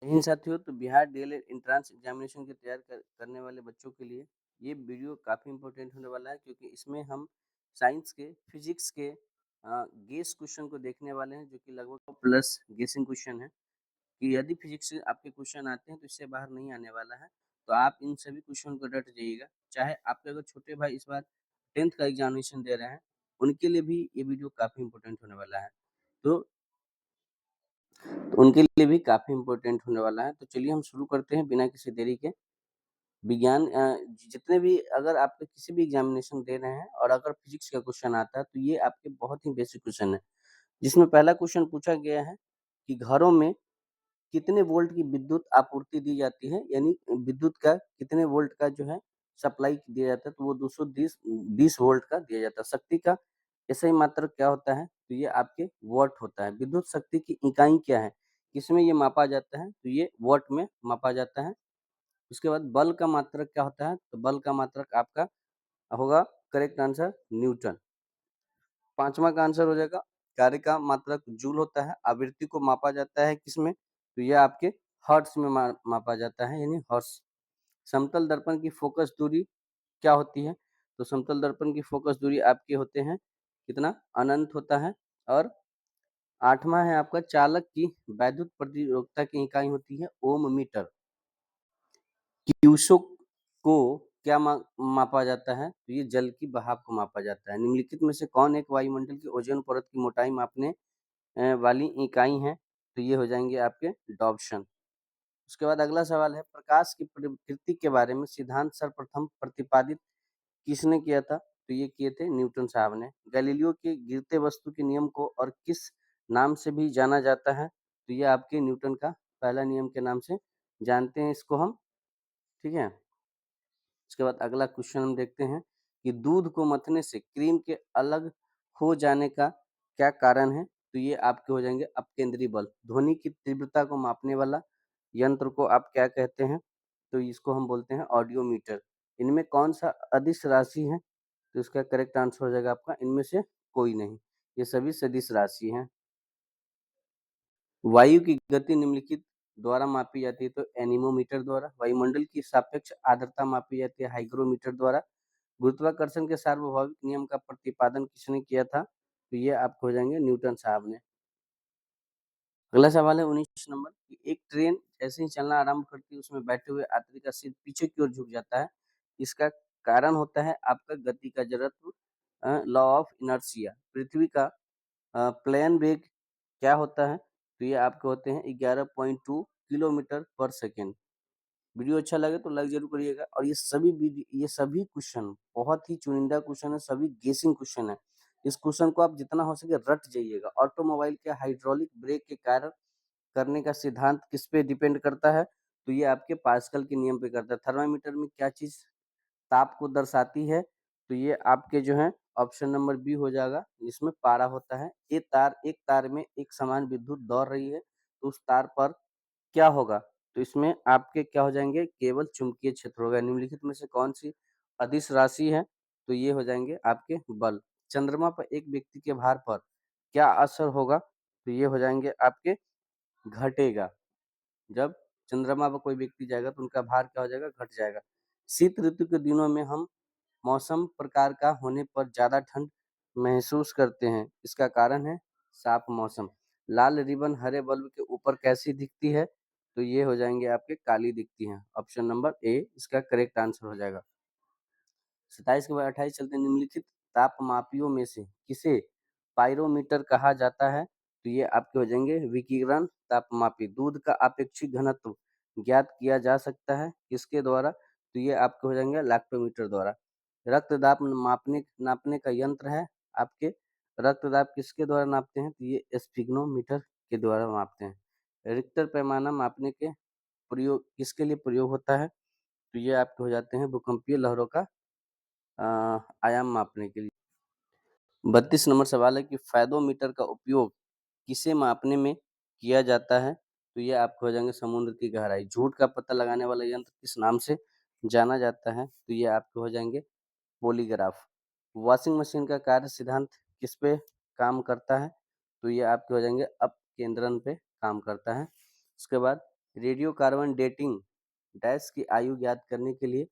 इन साथियों तो Bihar DElEd entrance examination की तैयार करने वाले बच्चों के लिए ये वीडियो काफ़ी इंपॉर्टेंट होने वाला है क्योंकि इसमें हम साइंस के फिजिक्स के गेस क्वेश्चन को देखने वाले हैं जो कि लगभग प्लस गेसिंग क्वेश्चन है कि यदि फिजिक्स से आपके क्वेश्चन आते हैं तो इससे बाहर नहीं आने वाला है। तो आप इन सभी क्वेश्चन को रट जाइएगा। चाहे आपके अगर छोटे भाई इस बार 10th का एग्जामिनेशन दे रहे हैं, उनके लिए भी ये वीडियो काफ़ी इंपॉर्टेंट होने वाला है। तो उनके लिए भी काफ़ी इम्पोर्टेंट होने वाला है। तो चलिए हम शुरू करते हैं बिना किसी देरी के। विज्ञान जितने भी अगर आप किसी भी एग्ज़ामिनेशन दे रहे हैं और अगर फिज़िक्स का क्वेश्चन आता है, तो ये आपके बहुत ही बेसिक क्वेश्चन है। जिसमें पहला क्वेश्चन पूछा गया है कि घरों में कितने वोल्ट की विद्युत आपूर्ति दी जाती है? यानी विद्युत का कितने वोल्ट का जो है सप्लाई दिया जाता है, तो वो 220 20 वोल्ट का दिया जाता है। शक्ति का SI मात्रक क्या होता है? तो ये आपके वॉट होता है। विद्युत शक्ति की इकाई क्या है? किसमें ये मापा जाता है? तो ये वॉट में मापा जाता है। उसके बाद बल का मात्रक क्या होता है? तो बल का मात्रक आपका होगा करेक्ट आंसर न्यूटन। 5वां का आंसर हो जाएगा कार्य का मात्रक जूल होता है। आवृत्ति को मापा जाता है किसमें? तो ये आपके हर्ट्ज में मापा जाता है यानी हर्ट्ज। समतल दर्पण की फोकस दूरी क्या होती है? तो समतल दर्पण की फोकस दूरी आपके होते हैं कितना? अनंत होता है। और 8वां है आपका चालक की वैद्युत प्रतिरोधकता की इकाई होती है ओम मीटर। क्यूसो को क्या मापा जाता है? तो ये जल की बहाव को मापा जाता है। निम्नलिखित में से कौन एक वायुमंडल की ओजोन परत की मोटाई मापने वाली इकाई है? तो ये हो जाएंगे आपके डॉप्शन। उसके बाद अगला सवाल है प्रकाश की प्रकृति के बारे में सिद्धांत सर्वप्रथम प्रतिपादित किसने किया था? तो ये किए थे न्यूटन साहब ने। गैलीलियो के गिरते वस्तु के नियम को और किस नाम से भी जाना जाता है? तो ये आपके न्यूटन का पहला नियम के नाम से जानते हैं इसको हम। ठीक है। उसके बाद अगला क्वेश्चन हम देखते हैं कि दूध को मथने से क्रीम के अलग हो जाने का क्या कारण है? तो ये आपके हो जाएंगे अपकेंद्री बल। ध्वनि की तीव्रता को मापने वाला यंत्र को आप क्या कहते हैं? तो इसको हम बोलते हैं ऑडियोमीटर। इनमें कौन सा अदिश राशि है? तो इसका करेक्ट आंसर हो जाएगा आपका इनमें से कोई नहीं। ये सभी सदिश राशि हैं। वायु की गति निम्नलिखित द्वारा मापी जाती है तो एनीमोमीटर द्वारा। वायुमंडल की सापेक्ष आर्द्रता मापी जाती है हाइग्रोमीटर द्वारा। गुरुत्वाकर्षण के सार्वभौमिक नियम का प्रतिपादन किसने किया था? तो ये आपको हो जाएंगे न्यूटन साहब ने। अगला सवाल है 19 नंबर कि एक ट्रेन जैसे ही चलना आरंभ करती है उसमें बैठे हुए यात्री का सिर पीछे की ओर झुक जाता है। इसका कारण होता है आपका गति का जड़त्व लॉ ऑफ इनर्शिया। पृथ्वी का प्लेन वेग क्या होता है? तो ये आपके होते हैं 11.2 किलोमीटर पर सेकेंड। वीडियो अच्छा लगे तो लाइक जरूर करिएगा और ये सभी क्वेश्चन बहुत ही चुनिंदा क्वेश्चन है, सभी गेसिंग क्वेश्चन है। इस क्वेश्चन को आप जितना हो सके रट जाइएगा। ऑटोमोबाइल के हाइड्रोलिक ब्रेक के कार्य करने का सिद्धांत किस पे डिपेंड करता है? तो ये आपके पास्कल के नियम पे करता है। थर्मामीटर में क्या चीज ताप को दर्शाती है? तो ये आपके जो है ऑप्शन नंबर बी हो जाएगा जिसमें पारा होता है। एक तार में एक समान विद्युत दौड़ रही है तो उस तार पर क्या होगा? तो इसमें आपके क्या हो जाएंगे केवल चुंबकीय क्षेत्र होगा। निम्नलिखित में से कौन सी अदिश राशि है? तो ये हो जाएंगे आपके बल। चंद्रमा पर एक व्यक्ति के भार पर क्या असर होगा? तो ये हो जाएंगे आपके घटेगा। जब चंद्रमा पर कोई व्यक्ति जाएगा तो उनका भार क्या हो जाएगा? घट जाएगा। शीत ऋतु के दिनों में हम मौसम प्रकार का होने पर ज्यादा ठंड महसूस करते हैं। इसका कारण है साफ मौसम। लाल रिबन हरे बल्ब के ऊपर कैसी दिखती है? तो ये हो जाएंगे आपके काली दिखती हैं। ऑप्शन नंबर ए इसका करेक्ट आंसर हो जाएगा। 27 के बाद 28 चलते हैं। निम्नलिखित तापमापियों में से किसे पाइरोमीटर कहा जाता है? तो ये आपके हो जाएंगे विकिरण तापमापी। दूध का अपेक्षित घनत्व ज्ञात किया जा सकता है किसके द्वारा? तो ये आपके हो जाएंगे लैक्टोमीटर द्वारा। रक्तदाब मापने नापने का यंत्र है आपके। रक्तदाब किसके द्वारा नापते हैं? तो ये स्फिग्नोमीटर के द्वारा मापते हैं। रिक्टर पैमाना मापने के प्रयोग किसके लिए प्रयोग होता है? तो ये आपके हो जाते हैं भूकंपीय लहरों का अ, आयाम मापने के लिए। 32 नंबर सवाल है कि फेदोमीटर का उपयोग किसे मापने में किया जाता है? तो ये आपको हो जाएंगे समुद्र की गहराई। झूठ का पता लगाने वाला यंत्र किस नाम से जाना जाता है? तो ये आपके हो जाएंगे पॉलीग्राफ। वॉशिंग मशीन का कार्य सिद्धांत किस पे काम करता है? तो ये आपके हो जाएंगे अपकेंद्रण पे काम करता है। उसके बाद रेडियो कार्बन डेटिंग डैश की आयु ज्ञात करने के लिए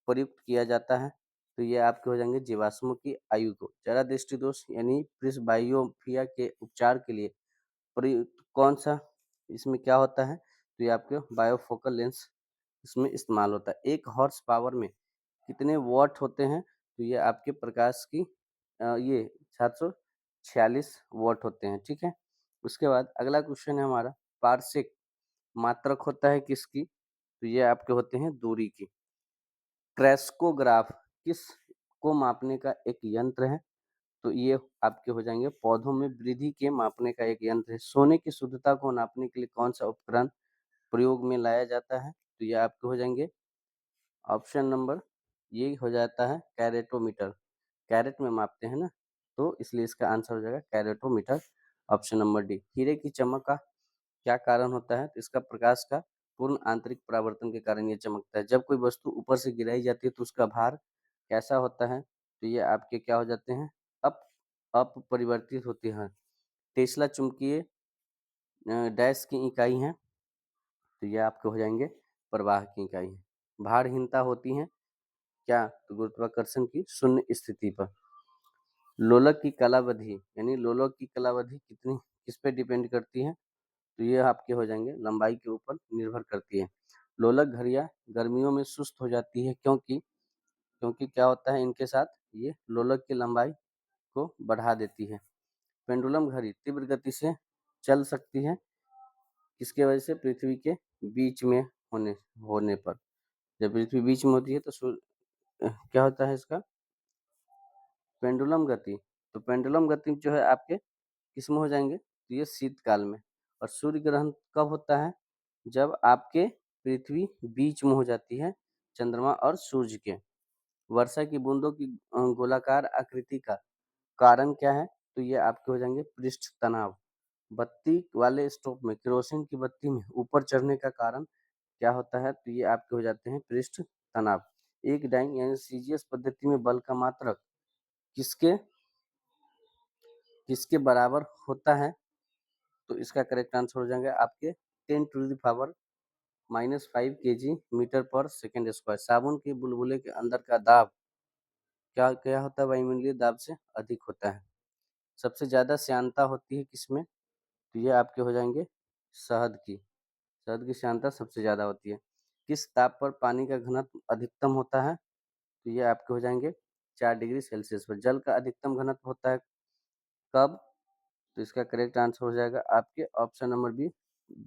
प्रयुक्त किया जाता है। तो ये आपके हो जाएंगे जीवाश्मों की आयु को। जरा दृष्टि दोष यानी प्रिस्बायोपिया के उपचार के लिए प्रयुक्त कौन सा इसमें क्या होता है, तो ये आपके बायोफोकल लेंस इसमें इस्तेमाल होता है। 1 हॉर्स पावर में कितने वॉट होते हैं, तो ये आपके प्रकाश की ये 746 वॉट होते हैं, ठीक है। उसके बाद अगला क्वेश्चन है हमारा, पारसेक मात्रक होता है किसकी, तो ये आपके होते हैं दूरी की। क्रेस्कोग्राफ किस को मापने का एक यंत्र है, तो ये आपके हो जाएंगे पौधों में वृद्धि के मापने का एक यंत्र है। सोने की शुद्धता को नापने के लिए कौन सा उपकरण प्रयोग में लाया जाता है, तो ये आपके हो जाएंगे ऑप्शन नंबर ये हो जाता है कैरेटोमीटर। कैरेट में मापते हैं ना, तो इसलिए इसका आंसर हो जाएगा कैरेटोमीटर, ऑप्शन नंबर डी। हीरे की चमक का क्या कारण होता है, तो इसका प्रकाश का पूर्ण आंतरिक परावर्तन के कारण ये चमकता है। जब कोई वस्तु ऊपर से गिराई जाती है तो उसका भार कैसा होता है, तो ये आपके क्या हो जाते हैं अप अपरिवर्तित होती है। टेस्ला चुंबकीय डैश की इकाई है, तो ये आपके हो जाएंगे प्रवाह की इकाई है। भारहीनता होती है क्या, तो गुरुत्वाकर्षण की शून्य स्थिति पर। लोलक की कालावधि यानी लोलक की कालावधि कितनी किस पे डिपेंड करती है, तो ये आपके हो जाएंगे लंबाई के ऊपर निर्भर करती है। लोलक घड़ियां गर्मियों में सुस्त हो जाती है क्योंकि क्योंकि क्या होता है इनके साथ, ये लोलक की लंबाई को बढ़ा देती है। पेंडुलम घड़ी तीव्र गति से चल सकती है किसके वजह से, पृथ्वी के बीच में होने होने पर। जब पृथ्वी बीच में होती है तो क्या होता है इसका पेंडुलम गति। तो पेंडुलम गति जो है आपके किस में हो जाएंगे, तो ये शीतकाल में। और सूर्य ग्रहण कब होता है, जब आपके पृथ्वी बीच में हो जाती है चंद्रमा और सूर्य के। वर्षा की बूंदों की गोलाकार आकृति का कारण क्या है, तो ये आपके हो जाएंगे पृष्ठ तनाव। बत्ती वाले स्टोव में केरोसिन की बत्ती में ऊपर चढ़ने का कारण क्या होता है, तो ये आपके हो जाते हैं पृष्ठ तनाव। एक डाइंग यानी सीजीएस पद्धति में बल का मात्रक किसके किसके बराबर होता है, तो इसका करेक्ट आंसर हो जाएगा आपके 10⁻⁻5 केजी मीटर पर सेकेंड स्क्वायर। साबुन के बुलबुले के अंदर का दाब क्या क्या होता है, वायुमंडलीय दाब से अधिक होता है। सबसे ज्यादा श्यानता होती है किसमें, तो ये आपके हो जाएंगे शहद की श्यानता सबसे ज्यादा होती है। किस ताप पर पानी का घनत्व अधिकतम होता है, तो ये आपके हो जाएंगे 4 डिग्री सेल्सियस पर। जल का अधिकतम घनत्व होता है कब, तो इसका करेक्ट आंसर हो जाएगा आपके ऑप्शन नंबर बी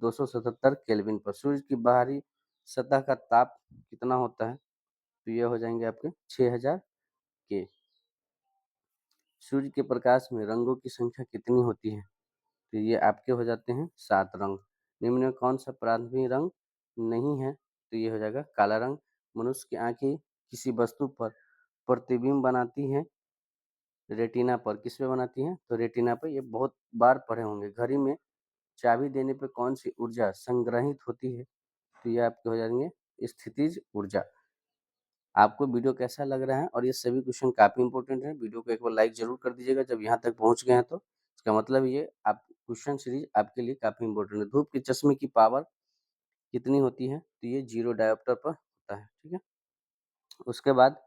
277 केल्विन पर। सूर्य की बाहरी सतह का ताप कितना होता है, तो ये हो जाएंगे आपके 6000 के। सूर्य के प्रकाश में रंगों की संख्या कितनी होती है, तो ये आपके हो जाते हैं 7 रंग। निम्न में कौन सा प्राथमिक रंग नहीं है, तो ये हो जाएगा काला रंग। मनुष्य की आंखें किसी वस्तु पर प्रतिबिंब बनाती हैं रेटिना पर, किस पे बनाती हैं, तो रेटिना पर। ये बहुत बार पढ़े होंगे। घड़ी में चाबी देने पे कौन सी ऊर्जा संग्रहित होती है, तो ये आपके हो जाएंगे स्थितिज ऊर्जा। आपको वीडियो कैसा लग रहा है, और ये सभी क्वेश्चन काफी इंपॉर्टेंट है। वीडियो को एक बार लाइक जरूर कर दीजिएगा जब यहाँ तक पहुँच गए हैं, तो इसका मतलब ये आप क्वेश्चन सीरीज आपके लिए काफी इंपॉर्टेंट है। धूप के चश्मे की पावर कितनी होती है, तो ये 0 डायोप्टर पर होता है, ठीक है। उसके बाद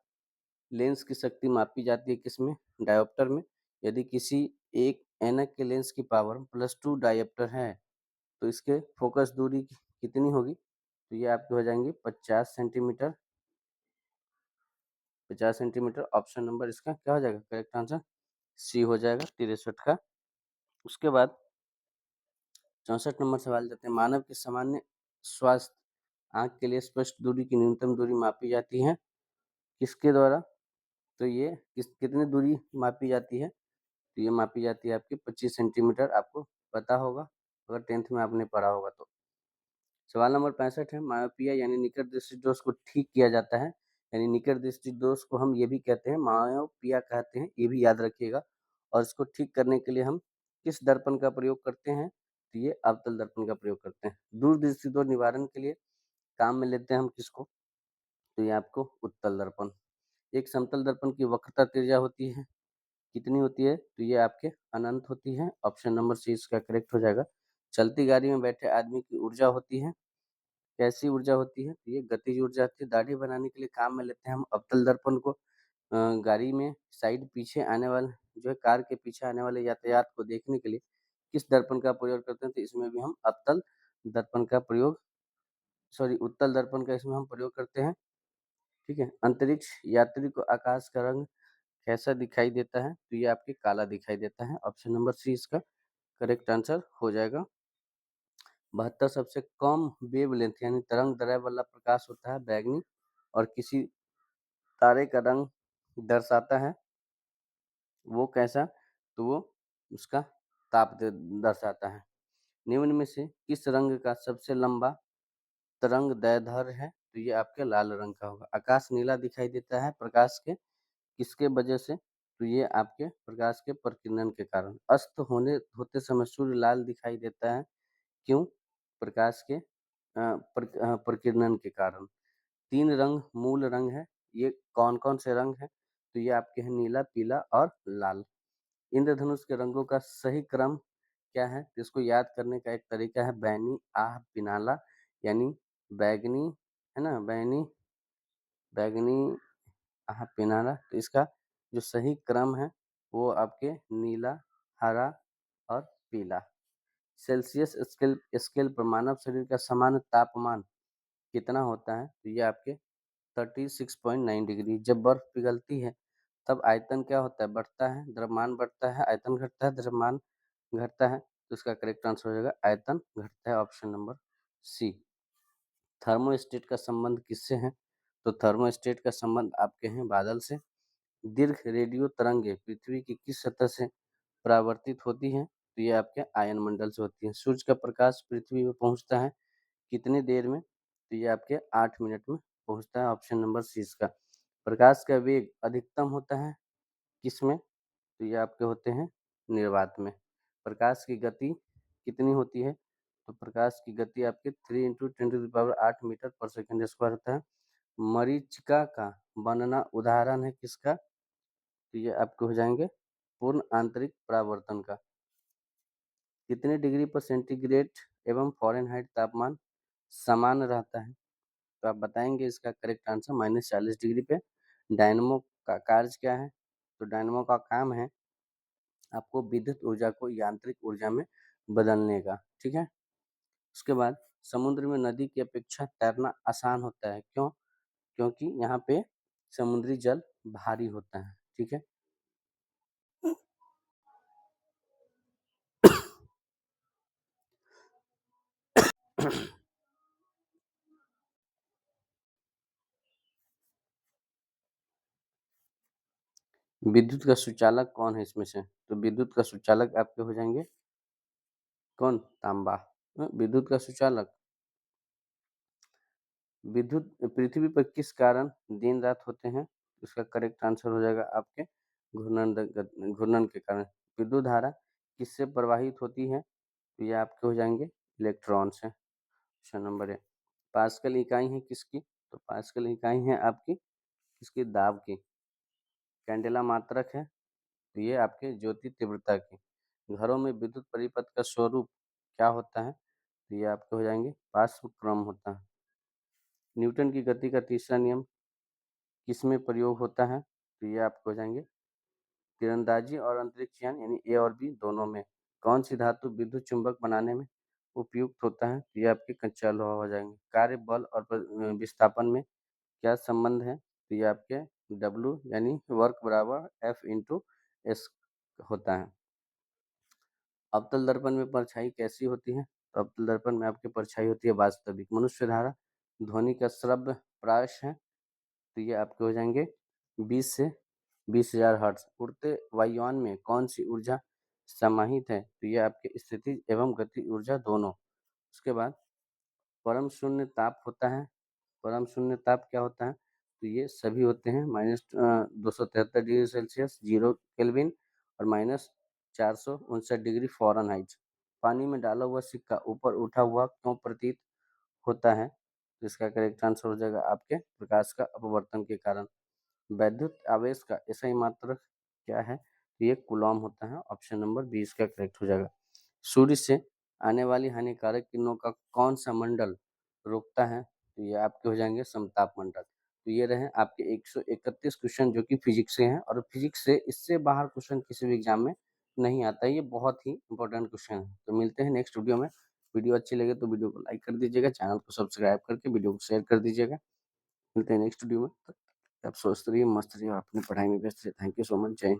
लेंस की शक्ति मापी जाती है किसमें, डायोप्टर में। यदि किसी एक ऐनक के लेंस की पावर +2 डायोप्टर है, तो इसके फोकस दूरी कितनी होगी, तो ये आपके हो जाएंगे 50 सेंटीमीटर। ऑप्शन नंबर इसका क्या हो जाएगा करेक्ट आंसर, सी हो जाएगा 63 का। उसके बाद 64 नंबर सवाल जाते हैं, मानव के सामान्य स्वास्थ्य आंख के लिए स्पष्ट दूरी की न्यूनतम दूरी मापी जाती है किसके द्वारा, तो ये कितनी दूरी मापी जाती है, तो ये मापी जाती है आपकी 25 सेंटीमीटर। आपको पता होगा अगर 10th में आपने पढ़ा होगा तो। सवाल नंबर 65 है, मायोपिया यानी निकट दृष्टि दोष को ठीक किया जाता है, यानी निकट दृष्टि दोष को हम ये भी कहते हैं मायोपिया कहते हैं, ये भी याद रखिएगा। और इसको ठीक करने के लिए हम किस दर्पण का प्रयोग करते हैं, तो ये अवतल दर्पण का प्रयोग करते हैं। दूर दृष्टि दोष निवारण के लिए काम में लेते हैं हम किसको, तो ये आपको उत्तल दर्पण। एक समतल दर्पण की वक्रता त्रिज्या होती है कितनी होती है, तो ये आपके अनंत होती है। ऑप्शन नंबर सी इसका करेक्ट हो जाएगा। चलती गाड़ी में बैठे आदमी की ऊर्जा होती है कैसी ऊर्जा होती है? तो ये गतिज ऊर्जा होती है। दाढ़ी बनाने के लिए काम में लेते हैं हम अवतल दर्पण को। गाड़ी में साइड पीछे आने वाले जो है कार के पीछे आने वाले यातायात को देखने के लिए किस दर्पण का प्रयोग करते हैं? तो इसमें भी हम अवतल दर्पण का प्रयोग उत्तल दर्पण का इसमें हम प्रयोग करते हैं। ठीक है। अंतरिक्ष यात्री को आकाश का रंग कैसा दिखाई देता है? तो ये आपके काला दिखाई देता है। ऑप्शन नंबर सी इसका करेक्ट आंसर हो जाएगा। 72 सबसे कम वेवलेंथ यानी तरंग दैर्ध्य वाला प्रकाश होता है बैंगनी और किसी तारे का रंग दर्शाता है वो कैसा? तो वो उसका ताप दर्शाता है। निम्न में से किस रंग का सबसे लंबा तरंग दैर्ध्य है? तो ये आपके लाल रंग का होगा। आकाश नीला दिखाई देता है प्रकाश के किसके वजह से? तो ये आपके प्रकाश के प्रकीर्णन के कारण। अस्त होते समय सूर्य लाल दिखाई देता है क्यों? प्रकाश के प्रकीर्णन के कारण। 3 रंग मूल रंग है। ये कौन-कौन से रंग हैं? तो ये आपके हैं नीला, पीला और लाल। इंद्रधनुष के रंगों का सही क्रम क्या है? तो इसको याद करने का एक तरीका है बैनी, आह, पिनाला यानी बैंगनी, है ना? बैंगनी, आह, पिनाला। तो इसका जो सही क्रम है वो आपके नीला, हरा और पीला। सेल्सियस स्केल स्केल पर मानव शरीर का सामान्य तापमान कितना होता है? तो ये आपके 36.9 डिग्री। जब बर्फ पिघलती है तब आयतन क्या होता है? बढ़ता है, द्रव्यमान बढ़ता है, आयतन घटता है, द्रव्यमान घटता है। तो इसका करेक्ट आंसर हो जाएगा आयतन घटता है। Option number C. थर्मोस्टेट का संबंध किससे है? तो थर्मोस्टेट का संबंध आपके हैं बादल से। दीर्घ रेडियो तरंगें पृथ्वी की किस सतह से परावर्तित होती हैं? तो ये आपके आयन मंडल से होती हैं। सूर्य का प्रकाश पृथ्वी में पहुंचता है कितनी देर में? तो ये आपके 8 मिनट में पहुंचता है। ऑप्शन नंबर सी इसका। प्रकाश का वेग अधिकतम होता है किसमें? तो ये आपके होते हैं निर्वात में। प्रकाश की गति कितनी होती है? तो प्रकाश की गति आपके 3 × 10⁸ मीटर पर सेकंड स्क्वायर होता है। मरीचिका का बनना उदाहरण है किसका? तो ये आपके हो जाएंगे पूर्ण आंतरिक परावर्तन का। कितने डिग्री पर सेंटीग्रेड एवं फ़ारेनहाइट तापमान समान रहता है? तो आप बताएंगे इसका करेक्ट आंसर -40 डिग्री पे। डायनमो का कार्य क्या है? तो डायनमो का काम है आपको विद्युत ऊर्जा को यांत्रिक ऊर्जा में बदलने का। ठीक है। उसके बाद समुद्र में नदी की अपेक्षा तैरना आसान होता है क्यों? क्योंकि यहाँ पे समुद्री जल भारी होता है। ठीक है। विद्युत का सुचालक कौन है इसमें से? तो विद्युत का सुचालक आपके हो जाएंगे कौन? तांबा। विद्युत का सुचालक विद्युत पृथ्वी पर किस कारण दिन रात होते हैं? इसका करेक्ट आंसर हो जाएगा आपके घूर्णन के कारण। विद्युत धारा किससे प्रवाहित होती है? तो ये आपके हो जाएंगे इलेक्ट्रॉन से। Option number A. पास्कल इकाई है किसकी? तो पास्कल इकाई है आपकी किसकी? दाब की। कैंडेला मात्रक है तो ये आपके ज्योति तीव्रता की। घरों में विद्युत परिपथ का स्वरूप क्या होता है? तो ये आपके हो जाएंगे पार्श्व क्रम होता है। न्यूटन की गति का तीसरा नियम किसमें प्रयोग होता है? तो ये आपको हो जाएंगे तीरंदाजी और अंतरिक्ष यान यानी ए और बी दोनों में। कौन सी धातु विद्युत चुंबक बनाने में उपयुक्त होता है? तो ये आपके कच्चा लोहा हो जाएंगे। कार्य बल और विस्थापन में क्या संबंध है? तो ये आपके W यानी वर्क बराबर F/s होता है। अवतल दर्पण में परछाई कैसी होती है? तो अवतल दर्पण में आपकी परछाई होती है वास्तविक। मनुष्य धारा ध्वनि का श्रव्य प्राश है तो ये आपके हो जाएंगे 20 से 20,000 हर्ट्ज। उड़ते वायुयान में कौन सी ऊर्जा समाहित है? तो ये आपके स्थिति एवं गति ऊर्जा दोनों। उसके बाद परम शून्य ताप होता है। परम शून्य ताप क्या होता है? तो ये सभी होते हैं -273 डिग्री सेल्सियस 0 केल्विन और -459 डिग्री फ़ारेनहाइट। पानी में डाला हुआ सिक्का ऊपर उठा हुआ क्यों प्रतीत होता है? तो इसका करेक्ट आंसर हो जाएगा आपके प्रकाश का अपवर्तन के कारण। वैद्युत आवेश का SI मात्रक क्या है? तो ये कूलॉम होता है। ऑप्शन नंबर बी इसका करेक्ट हो जाएगा। सूर्य से आने वाली हानिकारक किरणों का कौन सा मंडल रोकता है, तो ये आपके हो जाएँगे समताप मंडल। तो ये रहे आपके 131 क्वेश्चन जो कि फिज़िक्स से हैं और फिज़िक्स से इससे बाहर क्वेश्चन किसी भी एग्ज़ाम में नहीं आता है, ये बहुत ही इम्पोर्टेंट क्वेश्चन है। तो मिलते हैं नेक्स्ट वीडियो में। वीडियो अच्छी लगे तो वीडियो को लाइक कर दीजिएगा, चैनल को सब्सक्राइब करके वीडियो को शेयर कर दीजिएगा। मिलते हैं नेक्स्ट वीडियो में, तब तक आप स्वस्थ रहिए, मस्त रहिए और अपनी पढ़ाई में व्यस्त रहिए। थैंक यू सो मच, जय हिंद।